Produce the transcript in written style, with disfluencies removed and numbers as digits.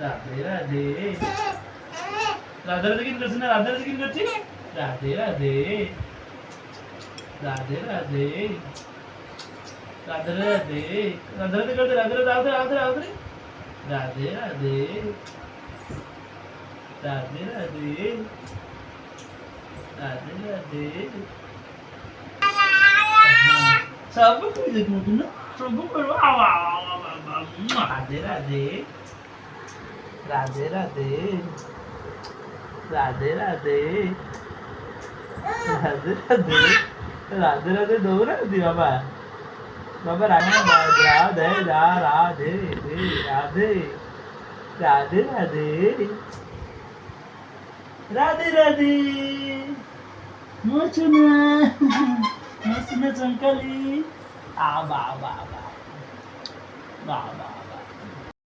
राधे राधे राधे राधे किन करছিস না রাধে রাধে কিন করছিস রাধে রাধে राधे राधे राधे राधे राधे राधे करते राधे राधे राधे राधे राधे राधे राधे राधे राधे राधे सब कुछ देखो तुम ना सब करो राधे राधे राधे राधे राधे राधे राधे राधे राधे राधे दो राधे बाबा बाबा राधे राधे राधे राधे राधे राधे राधे राधे मोचना मोचना चंकली आ बा बा बा बा बा